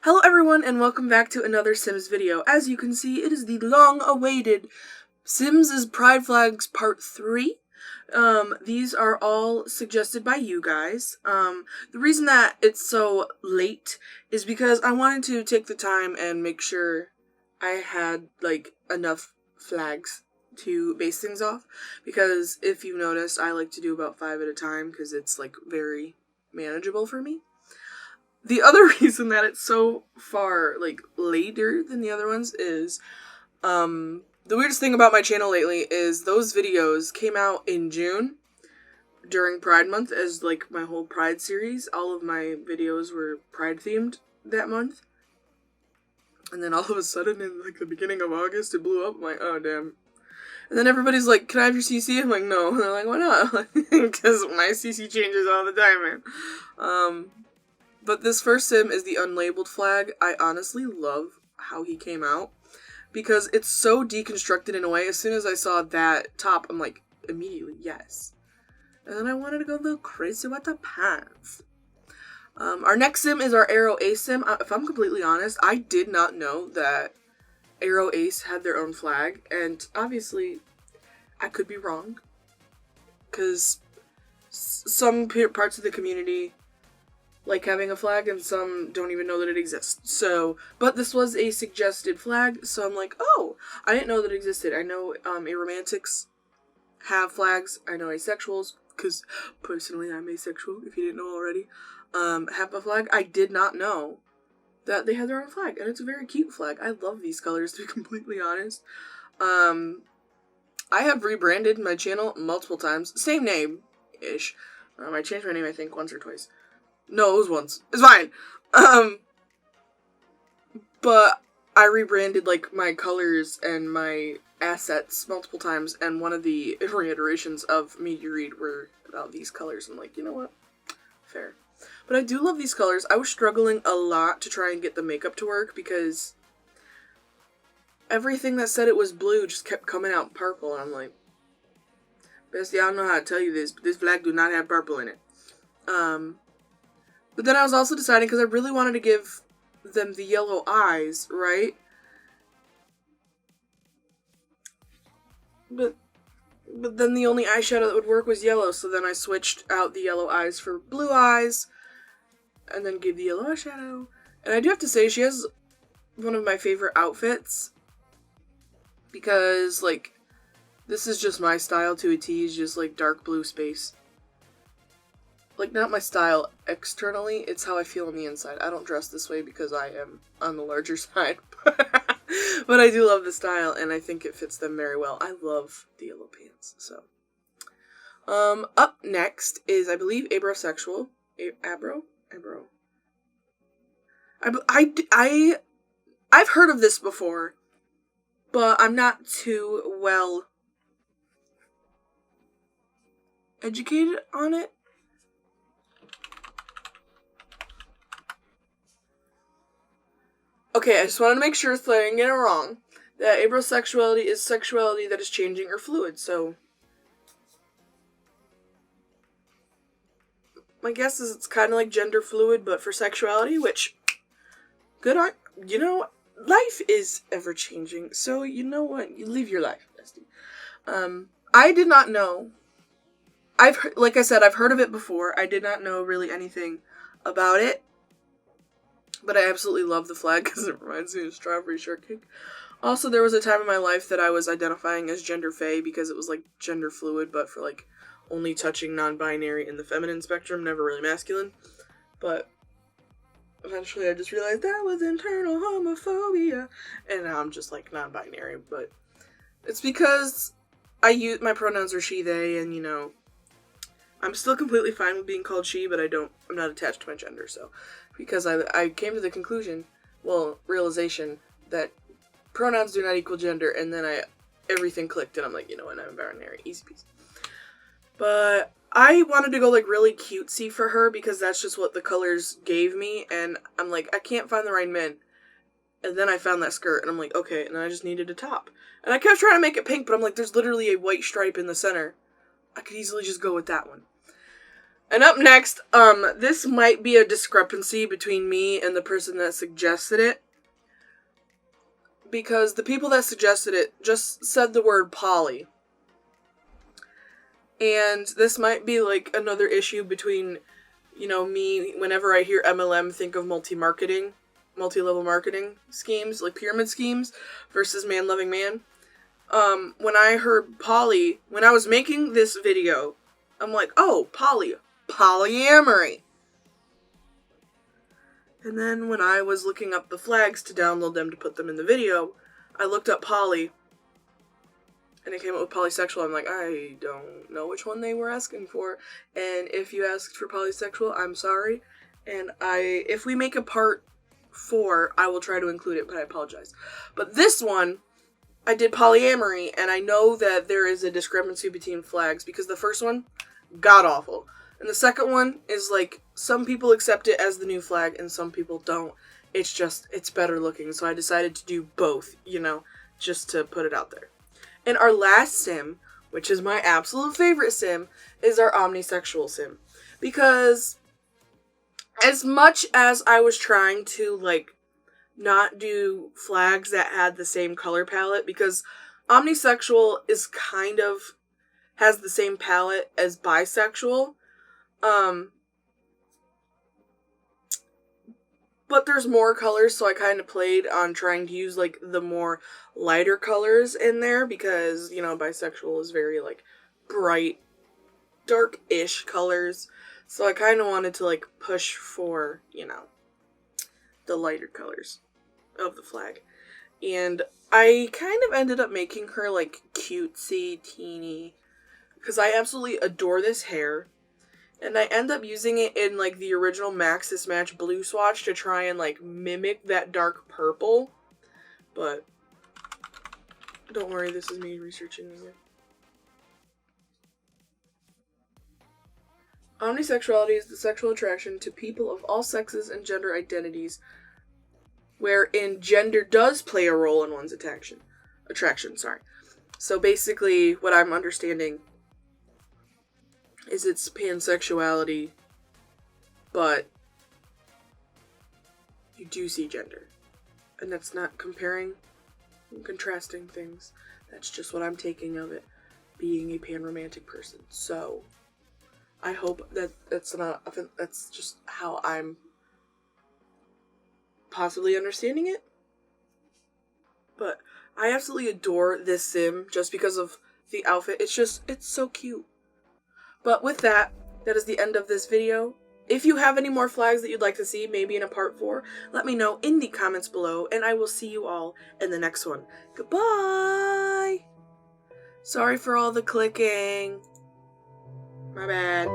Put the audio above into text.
Hello everyone and welcome back to another Sims video. As you can see, it is the long-awaited Sims' Pride Flags Part 3. These are all suggested by you guys. The reason that it's so late is because I wanted to take the time and make sure I had, enough flags to base things off. Because if you noticed, I like to do about 5 at a time because it's, very manageable for me. The other reason that it's so far, later than the other ones is, the weirdest thing about my channel lately is those videos came out in June during Pride Month as, my whole Pride series. All of my videos were Pride themed that month. And then all of a sudden in, the beginning of August, it blew up. I'm like, oh, damn. And then everybody's like, can I have your CC? I'm like, no. And they're like, why not? Because my CC changes all the time, man. But this first sim is the unlabeled flag. I honestly love how he came out because it's so deconstructed in a way. As soon as I saw that top, I'm like, immediately, yes. And then I wanted to go a little crazy with the pants. Our next sim is our Arrow Ace sim. If I'm completely honest, I did not know that Arrow Ace had their own flag. And obviously, I could be wrong. Because some parts of the community like having a flag, and some don't even know that it exists. So, but this was a suggested flag, so I'm like, oh, I didn't know that it existed. I know aromantics have flags. I know asexuals, because personally I'm asexual, if you didn't know already, have a flag. I did not know that they had their own flag, and it's a very cute flag. I love these colors, to be completely honest. I have rebranded my channel multiple times. Same name-ish. I changed my name, I think, once or twice. No, it was once. It's fine. But I rebranded, my colors and my assets multiple times, and one of the reiterations of me to read were about these colors. I'm like, you know what? Fair. But I do love these colors. I was struggling a lot to try and get the makeup to work because everything that said it was blue just kept coming out purple, and I'm like, bestie, I don't know how to tell you this, but this flag do not have purple in it. But then I was also deciding, because I really wanted to give them the yellow eyes, right? But then the only eyeshadow that would work was yellow, so then I switched out the yellow eyes for blue eyes, and then gave the yellow eyeshadow. And I do have to say, she has one of my favorite outfits, because, this is just my style to a T, is just, dark blue space. Not my style externally, it's how I feel on the inside. I don't dress this way because I am on the larger side. But I do love the style, and I think it fits them very well. I love the yellow pants, so. Up next is, I believe, Abrosexual. I've heard of this before, but I'm not too well educated on it. Okay, I just wanted to make sure that I didn't get it wrong. That abrosexuality is sexuality that is changing or fluid, so my guess is it's kind of like gender fluid, but for sexuality, which, good on, life is ever-changing, so you know what, you live your life, bestie. I did not know, like I said, I've heard of it before. I did not know really anything about it. But I absolutely love the flag because it reminds me of strawberry shortcake. Also, there was a time in my life that I was identifying as gender fey because it was gender fluid, but for only touching non-binary in the feminine spectrum, never really masculine. But eventually I just realized that was internal homophobia. And now I'm just non-binary, but it's because my pronouns are she, they, and I'm still completely fine with being called she, but I'm not attached to my gender, so. Because I came to the realization that pronouns do not equal gender, and then everything clicked, and I'm like, you know what, I'm binary, easy peasy. But I wanted to go, really cutesy for her, because that's just what the colors gave me, and I'm like, I can't find the right men. And then I found that skirt, and I'm like, okay, and I just needed a top. And I kept trying to make it pink, but I'm like, there's literally a white stripe in the center. I could easily just go with that one. And up next, this might be a discrepancy between me and the person that suggested it. Because the people that suggested it just said the word poly. And this might be like another issue between, you know, me, whenever I hear MLM, think of multi-level marketing schemes, like pyramid schemes, versus man loving man. When I heard poly, when I was making this video, I'm like, oh, polyamory. And then when I was looking up the flags to download them to put them in the video, I looked up poly, and it came up with polysexual. I'm like, I don't know which one they were asking for. And if you asked for polysexual, I'm sorry. And if we make a part 4, I will try to include it, but I apologize. But this one, I did polyamory, and I know that there is a discrepancy between flags, because the first one, god-awful. And the second one is like, some people accept it as the new flag, and some people don't. It's better looking, so I decided to do both, you know, just to put it out there. And our last sim, which is my absolute favorite sim, is our Omnisexual sim. Because as much as I was trying to, like, not do flags that had the same color palette, because Omnisexual is kind of has the same palette as bisexual, but there's more colors, so I kind of played on trying to use, like, the more lighter colors in there, because, you know, bisexual is very, like, bright, dark-ish colors, so I kind of wanted to, like, push for, you know, the lighter colors of the flag. And I kind of ended up making her, like, cutesy, teeny, because I absolutely adore this hair. And I end up using it in, like, the original Maxis Match blue swatch to try and, like, mimic that dark purple. But don't worry, this is me researching it. Omnisexuality is the sexual attraction to people of all sexes and gender identities, wherein gender does play a role in one's attraction. So basically, what I'm understanding is it's pansexuality, but you do see gender. And that's not comparing and contrasting things. That's just what I'm taking of it, being a pan-romantic person. So I hope that that's just how I'm possibly understanding it. But I absolutely adore this sim just because of the outfit. It's so cute. But with that, that is the end of this video. If you have any more flags that you'd like to see, maybe in a part 4, let me know in the comments below, and I will see you all in the next one. Goodbye! Sorry for all the clicking. My bad.